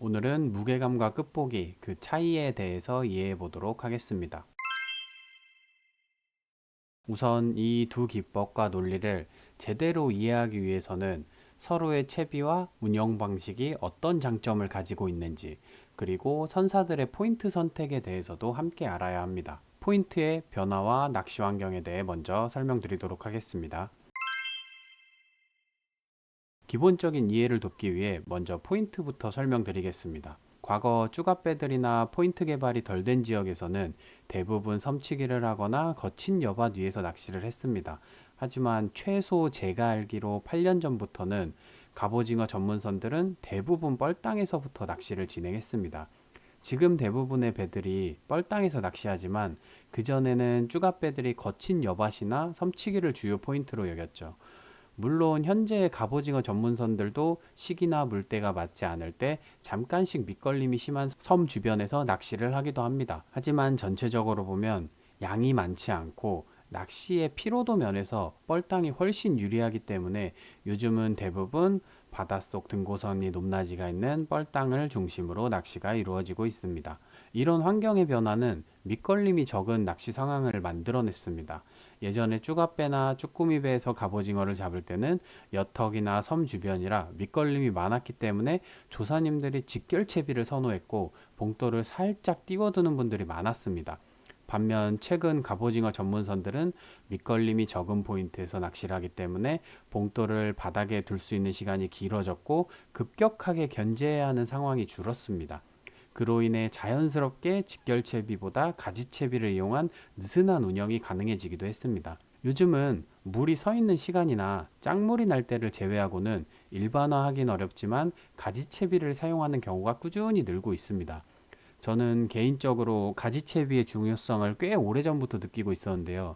오늘은 무게감과 끝보기 그 차이에 대해서 이해해 보도록 하겠습니다. 우선 이 두 기법과 논리를 제대로 이해하기 위해서는 서로의 채비와 운영 방식이 어떤 장점을 가지고 있는지, 그리고 선사들의 포인트 선택에 대해서도 함께 알아야 합니다. 포인트의 변화와 낚시 환경에 대해 먼저 설명드리도록 하겠습니다. 기본적인 이해를 돕기 위해 먼저 포인트부터 설명드리겠습니다. 과거 쭈가배들이나 포인트 개발이 덜 된 지역에서는 대부분 섬치기를 하거나 거친 여밭 위에서 낚시를 했습니다. 하지만 최소 제가 알기로 8년 전부터는 갑오징어 전문선들은 대부분 뻘땅에서부터 낚시를 진행했습니다. 지금 대부분의 배들이 뻘땅에서 낚시하지만 그전에는 쭈가배들이 거친 여밭이나 섬치기를 주요 포인트로 여겼죠. 물론 현재의 갑오징어 전문선들도 시기나 물때가 맞지 않을 때 잠깐씩 밑걸림이 심한 섬 주변에서 낚시를 하기도 합니다. 하지만 전체적으로 보면 양이 많지 않고 낚시의 피로도 면에서 뻘땅이 훨씬 유리하기 때문에 요즘은 대부분 바닷속 등고선이 높낮이가 있는 뻘땅을 중심으로 낚시가 이루어지고 있습니다. 이런 환경의 변화는 밑걸림이 적은 낚시 상황을 만들어냈습니다. 예전에 쭈가배나 쭈꾸미배에서 갑오징어를 잡을 때는 옅턱이나 섬 주변이라 밑걸림이 많았기 때문에 조사님들이 직결채비를 선호했고 봉돌을 살짝 띄워두는 분들이 많았습니다. 반면 최근 갑오징어 전문선들은 밑걸림이 적은 포인트에서 낚시를 하기 때문에 봉돌을 바닥에 둘 수 있는 시간이 길어졌고 급격하게 견제해야 하는 상황이 줄었습니다. 그로 인해 자연스럽게 직결채비보다 가지채비를 이용한 느슨한 운영이 가능해지기도 했습니다. 요즘은 물이 서 있는 시간이나 짝물이 날 때를 제외하고는 일반화하긴 어렵지만 가지채비를 사용하는 경우가 꾸준히 늘고 있습니다. 저는 개인적으로 가지채비의 중요성을 꽤 오래전부터 느끼고 있었는데요.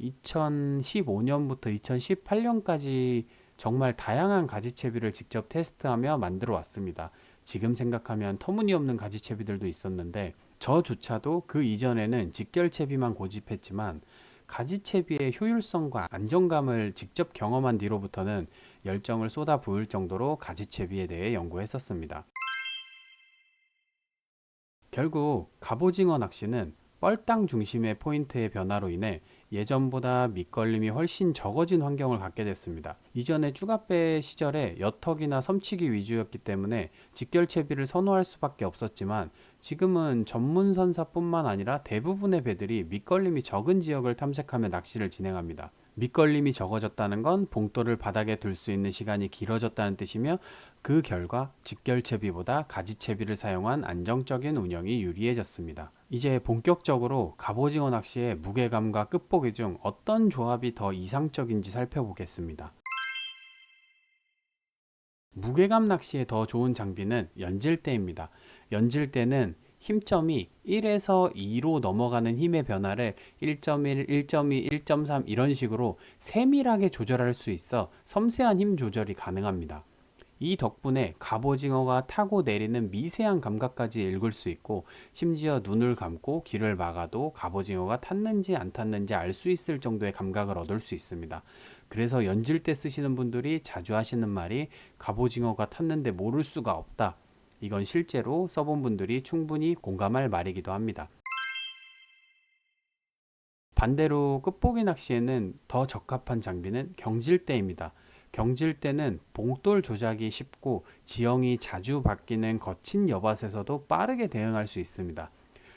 2015년부터 2018년까지 정말 다양한 가지채비를 직접 테스트하며 만들어 왔습니다. 지금 생각하면 터무니없는 가지채비들도 있었는데 저조차도 그 이전에는 직결채비만 고집했지만 가지채비의 효율성과 안정감을 직접 경험한 뒤로부터는 열정을 쏟아 부을 정도로 가지채비에 대해 연구했었습니다. 결국 갑오징어 낚시는 뻘땅 중심의 포인트의 변화로 인해 예전보다 밑걸림이 훨씬 적어진 환경을 갖게 됐습니다. 이전에 쭈가배 시절에 옅턱이나 섬치기 위주였기 때문에 직결채비를 선호할 수밖에 없었지만 지금은 전문선사뿐만 아니라 대부분의 배들이 밑걸림이 적은 지역을 탐색하며 낚시를 진행합니다. 밑걸림이 적어졌다는 건 봉돌을 바닥에 둘 수 있는 시간이 길어졌다는 뜻이며 그 결과 직결채비보다 가지채비를 사용한 안정적인 운영이 유리해졌습니다. 이제 본격적으로 갑오징어 낚시의 무게감과 끝보기 중 어떤 조합이 더 이상적인지 살펴보겠습니다. 무게감 낚시에 더 좋은 장비는 연질대입니다. 연질대는 힘점이 1에서 2로 넘어가는 힘의 변화를 1.1, 1.2, 1.3 이런 식으로 세밀하게 조절할 수 있어 섬세한 힘 조절이 가능합니다. 이 덕분에 갑오징어가 타고 내리는 미세한 감각까지 읽을 수 있고 심지어 눈을 감고 귀를 막아도 갑오징어가 탔는지 안 탔는지 알 수 있을 정도의 감각을 얻을 수 있습니다. 그래서 연질 때 쓰시는 분들이 자주 하시는 말이 갑오징어가 탔는데 모를 수가 없다. 이건 실제로 써본 분들이 충분히 공감할 말이기도 합니다. 반대로 끝보기 낚시에는 더 적합한 장비는 경질대입니다. 경질대는 봉돌 조작이 쉽고 지형이 자주 바뀌는 거친 여밭에서도 빠르게 대응할 수 있습니다.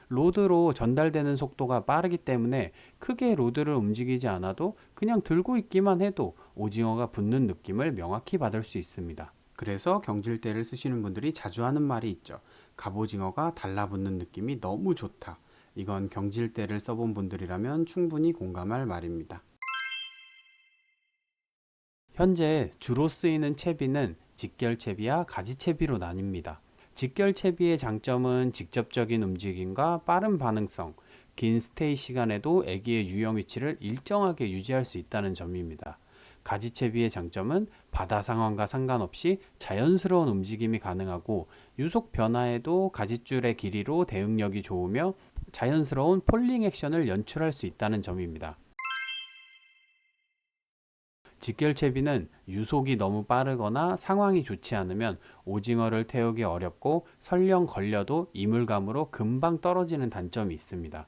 로드로 전달되는 속도가 빠르기 때문에 크게 로드를 움직이지 않아도 그냥 들고 있기만 해도 오징어가 붙는 느낌을 명확히 받을 수 있습니다. 그래서 경질대를 쓰시는 분들이 자주 하는 말이 있죠. 갑오징어가 달라붙는 느낌이 너무 좋다. 이건 경질대를 써본 분들이라면 충분히 공감할 말입니다. 현재 주로 쓰이는 채비는 직결채비와 가지채비로 나뉩니다. 직결채비의 장점은 직접적인 움직임과 빠른 반응성, 긴 스테이 시간에도 애기의 유형 위치를 일정하게 유지할 수 있다는 점입니다. 가지채비의 장점은 바다 상황과 상관없이 자연스러운 움직임이 가능하고 유속 변화에도 가짓줄의 길이로 대응력이 좋으며 자연스러운 폴링 액션을 연출할 수 있다는 점입니다. 직결채비는 유속이 너무 빠르거나 상황이 좋지 않으면 오징어를 태우기 어렵고 설령 걸려도 이물감으로 금방 떨어지는 단점이 있습니다.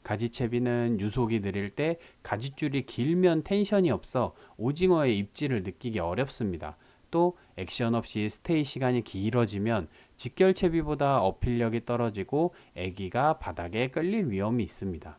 가지채비는 유속이 느릴 때 가지줄이 길면 텐션이 없어 오징어의 입질을 느끼기 어렵습니다. 또 액션 없이 스테이 시간이 길어지면 직결채비보다 어필력이 떨어지고 애기가 바닥에 끌릴 위험이 있습니다.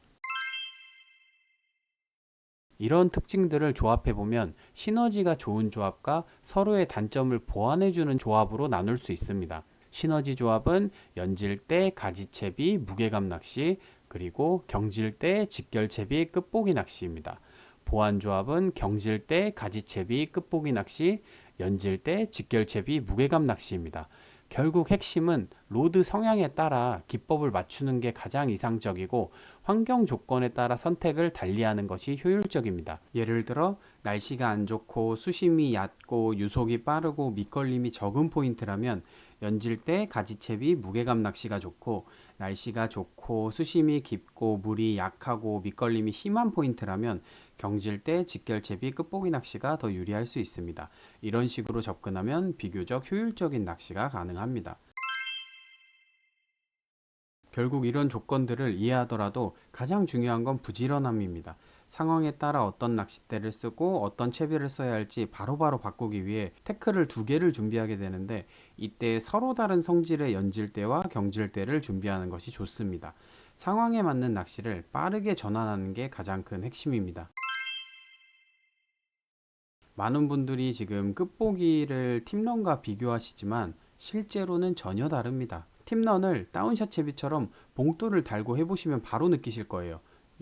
이런 특징들을 조합해보면 시너지가 좋은 조합과 서로의 단점을 보완해주는 조합으로 나눌 수 있습니다. 시너지 조합은 연질 때 가지채비 무게감 낚시, 그리고 경질 때 직결채비 끝보기 낚시입니다. 보완 조합은 경질 때 가지채비 끝보기 낚시, 연질 때 직결채비 무게감 낚시입니다. 결국 핵심은 로드 성향에 따라 기법을 맞추는 게 가장 이상적이고 환경 조건에 따라 선택을 달리하는 것이 효율적입니다. 예를 들어 날씨가 안 좋고 수심이 얕고 유속이 빠르고 밑걸림이 적은 포인트라면 연질 때 가지채비 무게감 낚시가 좋고, 날씨가 좋고 수심이 깊고 물이 약하고 밑걸림이 심한 포인트라면 경질 때 직결채비 끝보기 낚시가 더 유리할 수 있습니다. 이런 식으로 접근하면 비교적 효율적인 낚시가 가능합니다. 결국 이런 조건들을 이해하더라도 가장 중요한 건 부지런함입니다. 상황에 따라 어떤 낚싯대를 쓰고 어떤 채비를 써야 할지 바로바로 바꾸기 위해 태클을 두 개를 준비하게 되는데, 이때 서로 다른 성질의 연질대와 경질대를 준비하는 것이 좋습니다. 상황에 맞는 낚시를 빠르게 전환하는 게 가장 큰 핵심입니다. 많은 분들이 지금 끝보기를 팁런과 비교하시지만 실제로는 전혀 다릅니다. 팁런을 다운샷 채비처럼 봉돌을 달고 해보시면 바로 느끼실 거예요.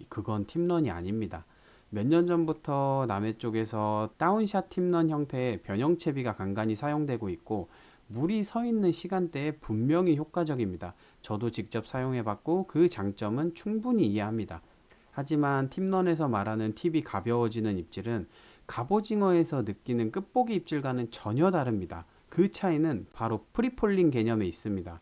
그건 팁런이 아닙니다. 몇 년 전부터 남해 쪽에서 다운샷 팁런 형태의 변형 채비가 간간히 사용되고 있고, 물이 서 있는 시간대에 분명히 효과적입니다. 저도 직접 사용해봤고 그 장점은 충분히 이해합니다. 하지만 팁런에서 말하는 팁이 가벼워지는 입질은 갑오징어에서 느끼는 끝보기 입질과는 전혀 다릅니다. 그 차이는 바로 프리폴링 개념에 있습니다.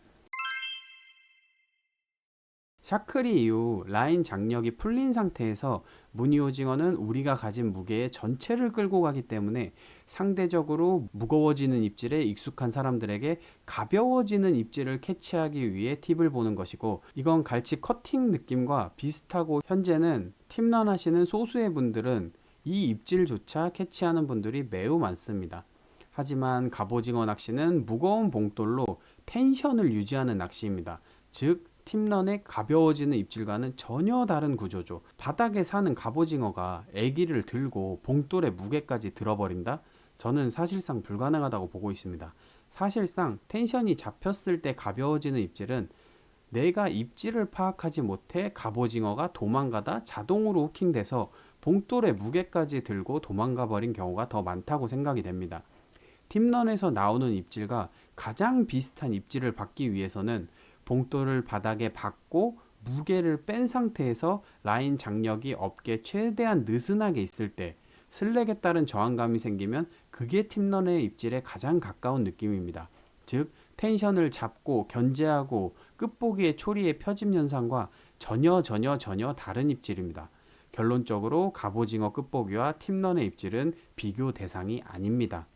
샤크리 이후 라인 장력이 풀린 상태에서 무늬오징어는 우리가 가진 무게의 전체를 끌고 가기 때문에 상대적으로 무거워지는 입질에 익숙한 사람들에게 가벼워지는 입질을 캐치하기 위해 팁을 보는 것이고, 이건 갈치 커팅 느낌과 비슷하고 현재는 팁런 하시는 소수의 분들은 이 입질조차 캐치하는 분들이 매우 많습니다. 하지만 갑오징어 낚시는 무거운 봉돌로 텐션을 유지하는 낚시입니다. 즉 팁런의 가벼워지는 입질과는 전혀 다른 구조죠. 바닥에 사는 갑오징어가 애기를 들고 봉돌의 무게까지 들어버린다? 저는 사실상 불가능하다고 보고 있습니다. 사실상 텐션이 잡혔을 때 가벼워지는 입질은 내가 입질을 파악하지 못해 갑오징어가 도망가다 자동으로 후킹돼서 봉돌의 무게까지 들고 도망가 버린 경우가 더 많다고 생각이 됩니다. 팁런에서 나오는 입질과 가장 비슷한 입질을 받기 위해서는 봉돌을 바닥에 박고 무게를 뺀 상태에서 라인 장력이 어깨에 최대한 느슨하게 있을 때 슬랙에 따른 저항감이 생기면 그게 팁런의 입질에 가장 가까운 느낌입니다. 즉 텐션을 잡고 견제하고 끝보기의 초리의 표집 현상과 전혀 다른 입질입니다. 결론적으로 갑오징어 끝보기와 팁런의 입질은 비교 대상이 아닙니다.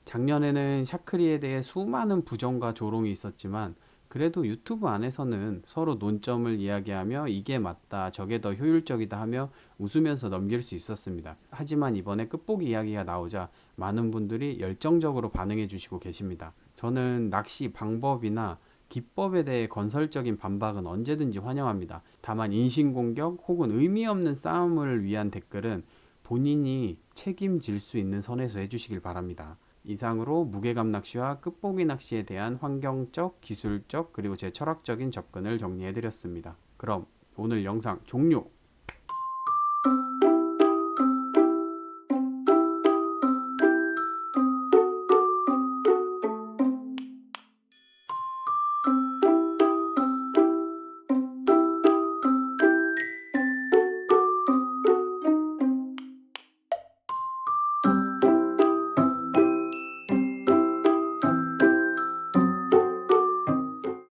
작년에는 샤크리에 대해 수많은 부정과 조롱이 있었지만 그래도 유튜브 안에서는 서로 논점을 이야기하며 이게 맞다, 저게 더 효율적이다 하며 웃으면서 넘길 수 있었습니다. 하지만 이번에 끝보기 이야기가 나오자 많은 분들이 열정적으로 반응해 주시고 계십니다. 저는 낚시 방법이나 기법에 대해 건설적인 반박은 언제든지 환영합니다. 다만 인신공격 혹은 의미 없는 싸움을 위한 댓글은 본인이 책임질 수 있는 선에서 해주시길 바랍니다. 이상으로 무게감 낚시와 끝보기 낚시에 대한 환경적, 기술적, 그리고 제 철학적인 접근을 정리해드렸습니다. 그럼 오늘 영상 종료!